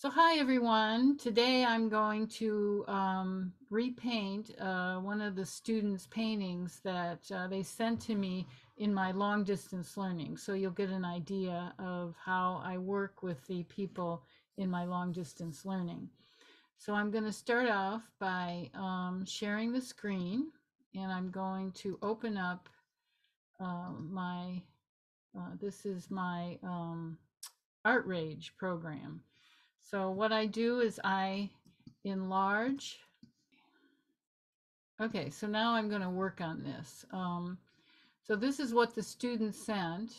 So hi everyone. Today I'm going to repaint one of the students' paintings that they sent to me in my long distance learning. So you'll get an idea of how I work with the people in my long distance learning. So I'm going to start off by sharing the screen, and I'm going to open up this is my Art Rage program. So what I do is I enlarge. Okay, so now I'm going to work on this. So this is what the student sent.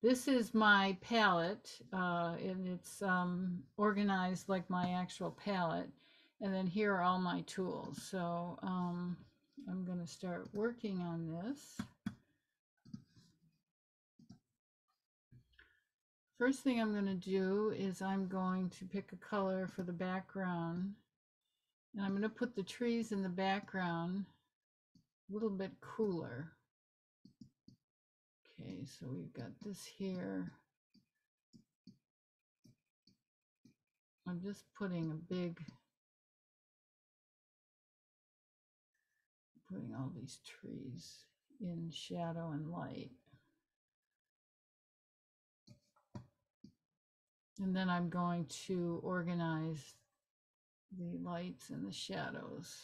This is my palette, and it's organized like my actual palette. And then here are all my tools. So I'm going to start working on this. First thing I'm going to do is I'm going to pick a color for the background. And I'm going to put the trees in the background a little bit cooler. Okay, so we've got this here. I'm just putting putting all these trees in shadow and light. And then I'm going to organize the lights and the shadows.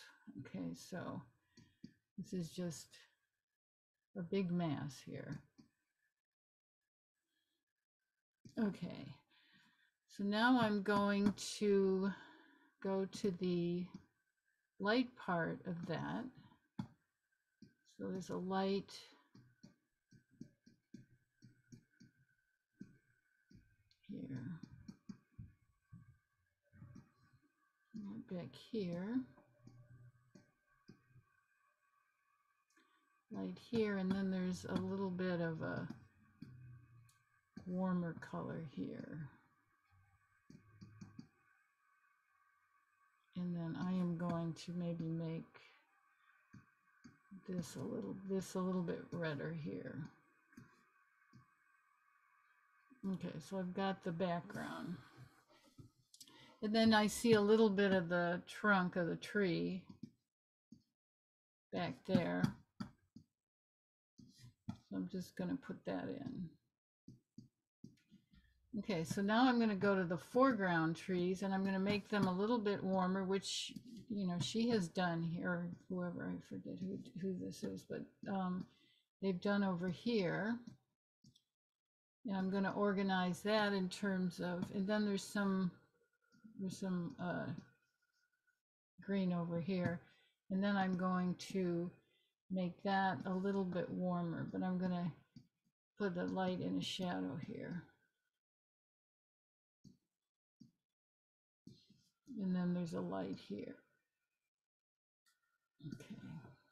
Okay, so this is just a big mass here. Okay, so now I'm going to go to the light part of that. So there's a light here, back here, light here, and then there's a little bit of a warmer color here. And then I am going to maybe make this a little bit redder here. Okay, so I've got the background. And then I see a little bit of the trunk of the tree back there. So I'm just going to put that in. Okay, so now I'm going to go to the foreground trees, and I'm going to make them a little bit warmer, which, you know, she has done here, or whoever, I forget who this is, but they've done over here. And I'm going to organize that in terms of, and then there's some green over here. And then I'm going to make that a little bit warmer, but I'm going to put a light and a shadow here. And then there's a light here. Okay,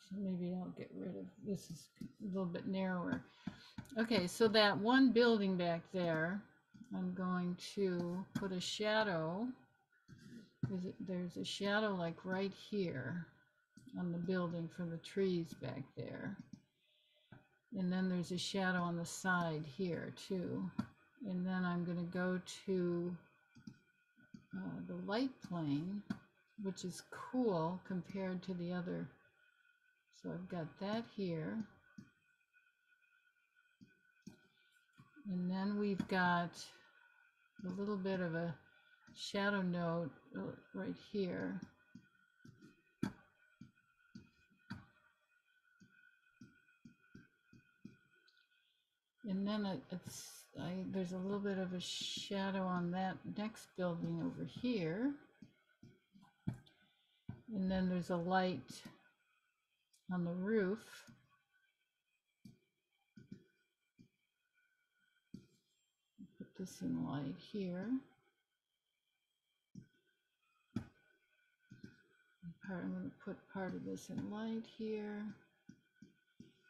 so maybe I'll get rid of, this is a little bit narrower. Okay, so that one building back there, I'm going to put a shadow. There's a shadow like right here on the building from the trees back there. And then there's a shadow on the side here too. And then I'm going to go to the light plane, which is cool compared to the other. So I've got that here. And then we've got a little bit of a shadow note right here. And then there's a little bit of a shadow on that next building over here. And then there's a light on the roof. Put this in light here. I'm going to put part of this in light here.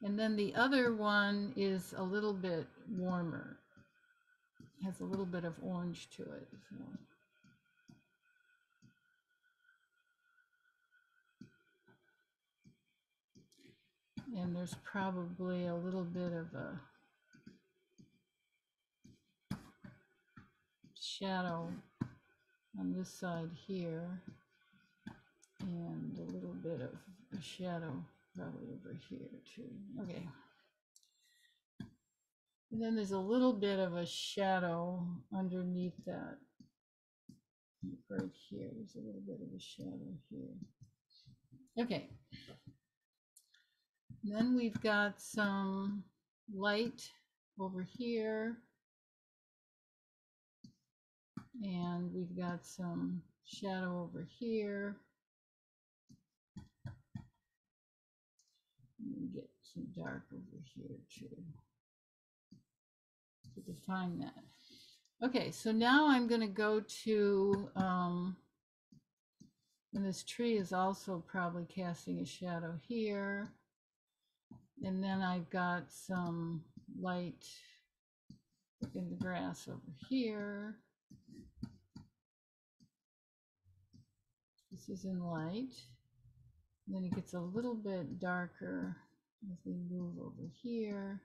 And then the other one is a little bit warmer. It has a little bit of orange to it. So. And there's probably a little bit of a shadow on this side here, and a little bit of a shadow probably over here too. Okay. And then there's a little bit of a shadow underneath that. Right here, there's a little bit of a shadow here. Okay. And then we've got some light over here. And we've got some shadow over here. And get some dark over here too, to define that. Okay, so now I'm going to go to, and this tree is also probably casting a shadow here. And then I've got some light in the grass over here. This is in light. And then it gets a little bit darker as we move over here.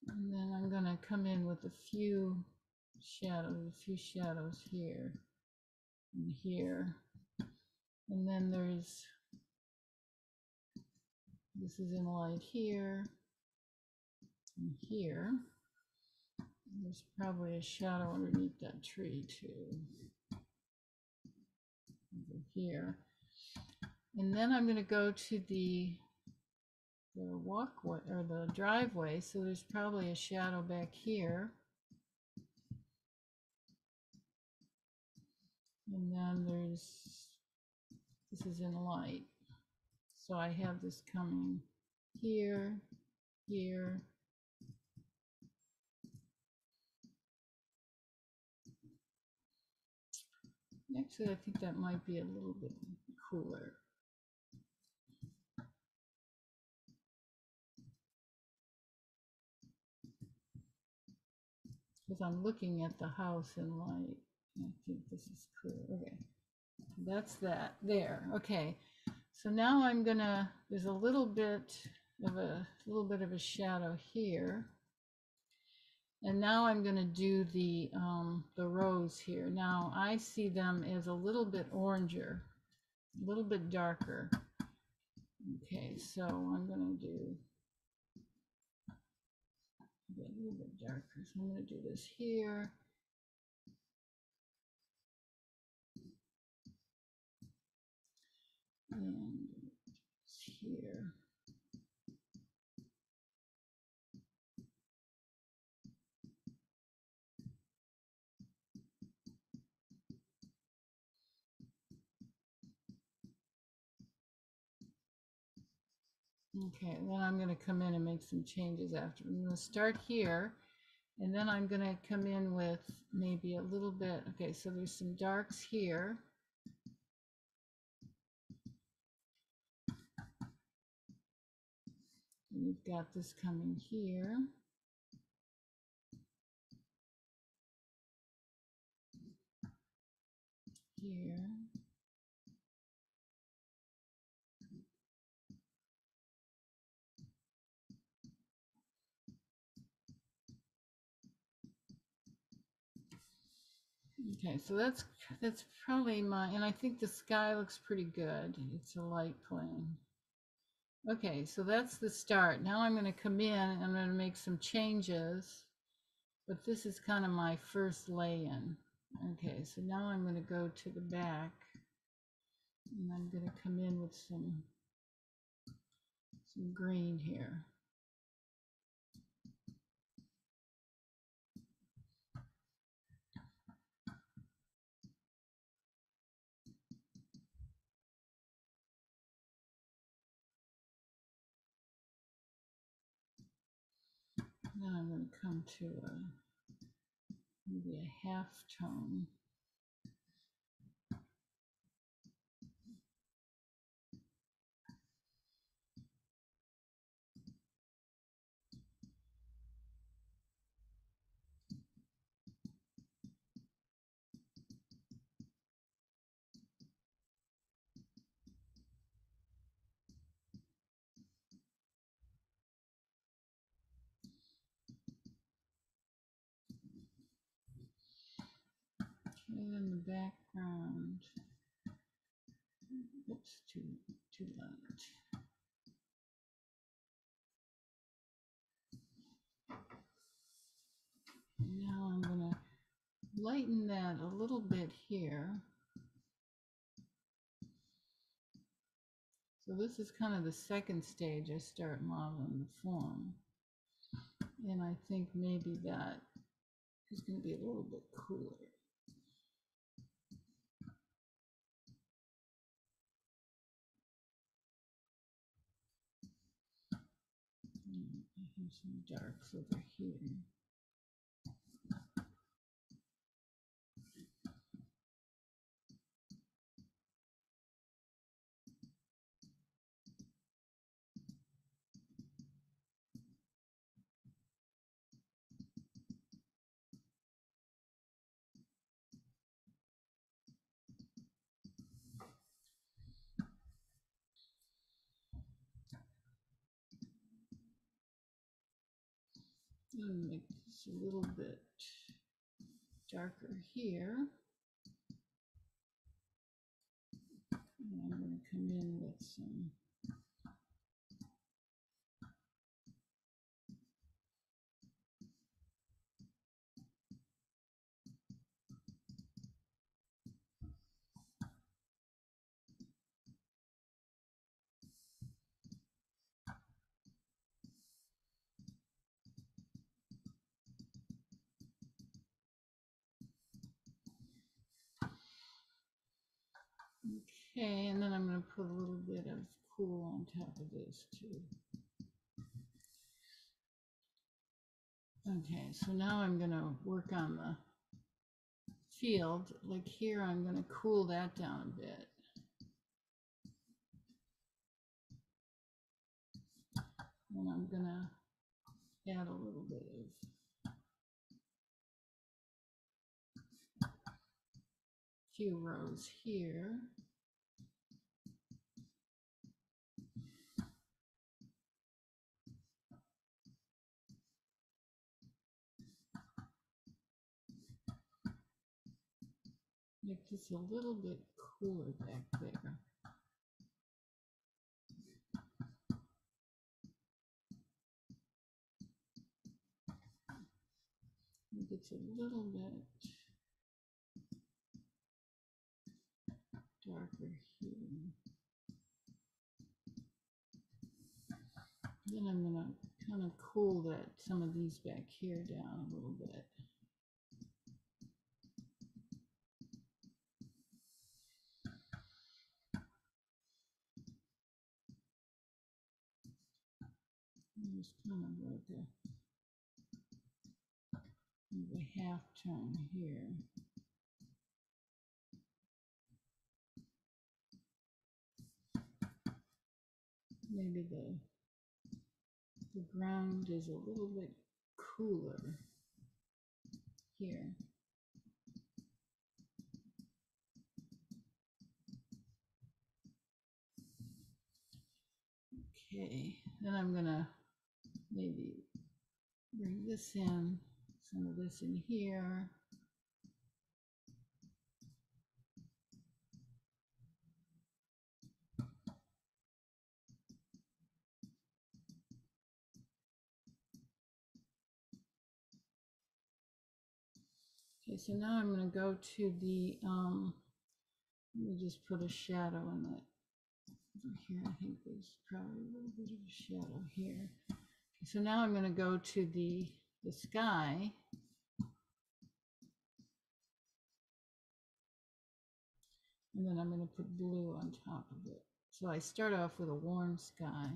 And then I'm going to come in with a few shadows here and here. And then this is in light here and here. There's probably a shadow underneath that tree too, over here. And then I'm going to go to the walkway or the driveway, so there's probably a shadow back here. And then this is in light. So I have this coming here, here. Actually, I think that might be a little bit cooler. Because I'm looking at the house in light. I think this is clear. Okay, that's that there. Okay, so now I'm gonna. There's a little bit of a shadow here, and now I'm gonna do the rows here. Now I see them as a little bit oranger, a little bit darker. Okay, so I'm gonna do a little bit darker. So I'm going to do this here. And here. Okay, then I'm going to come in and make some changes after. I'm going to start here, and then I'm going to come in with maybe a little bit. Okay, so there's some darks here. And we've got this coming here. Here. Okay, so that's probably and I think the sky looks pretty good. It's a light plane. Okay, so that's the start. Now I'm going to come in and I'm going to make some changes, but this is kind of my first lay-in. Okay, so now I'm going to go to the back and I'm going to come in with some green here. Then I'm going to come to maybe a half tone. in the background. Oops, too light. Now I'm going to lighten that a little bit here. So this is kind of the second stage. I start modeling the form. And I think maybe that is going to be a little bit cooler. I have some darks over here. And make this a little bit darker here. And I'm going to come in with some okay, and then I'm going to put a little bit of cool on top of this too. Okay, so now I'm going to work on the field. Like here, I'm going to cool that down a bit. And I'm going to add a little bit of few rows here. Make this a little bit cooler back there. Make it a little bit darker here. Then I'm going to kind of cool that some of these back here down a little bit. Just kind of like a half turn here. Maybe the ground is a little bit cooler here. Okay, then I'm gonna maybe bring this in, some of this in here. Okay, so now I'm going to go to the, let me just put a shadow in that over here. I think there's probably a little bit of a shadow here. So now I'm going to go to the sky. And then I'm going to put blue on top of it. So I start off with a warm sky.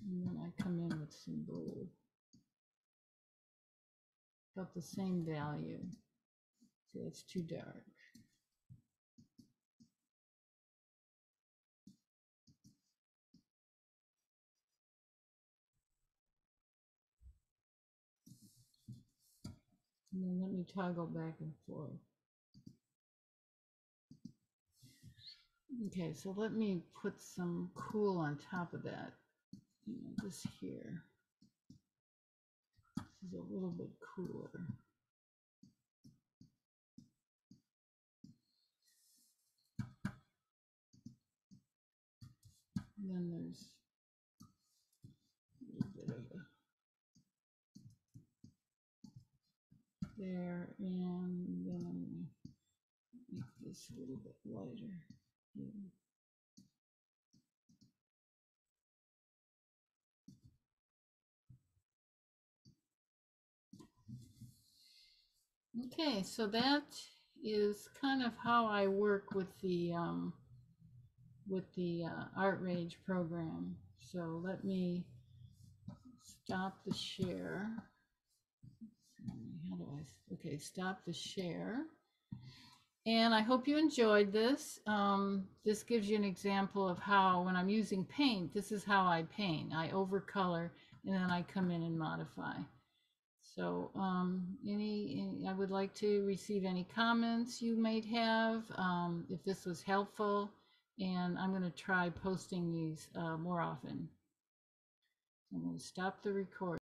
And then I come in with some blue. About the same value. See, it's too dark. And then let me toggle back and forth. Okay, so let me put some cool on top of that. You know, this here. This is a little bit cooler. there's a little bit of a there, and then I'm going to make this a little bit lighter here. Okay, so that is kind of how I work with the Art Rage program. So let me stop the share. How do I? Okay, stop the share. And I hope you enjoyed this. This gives you an example of how, when I'm using paint, this is how I paint. I overcolor and then I come in and modify. So I would like to receive any comments you might have, if this was helpful, and I'm going to try posting these more often. I'm going to stop the recording.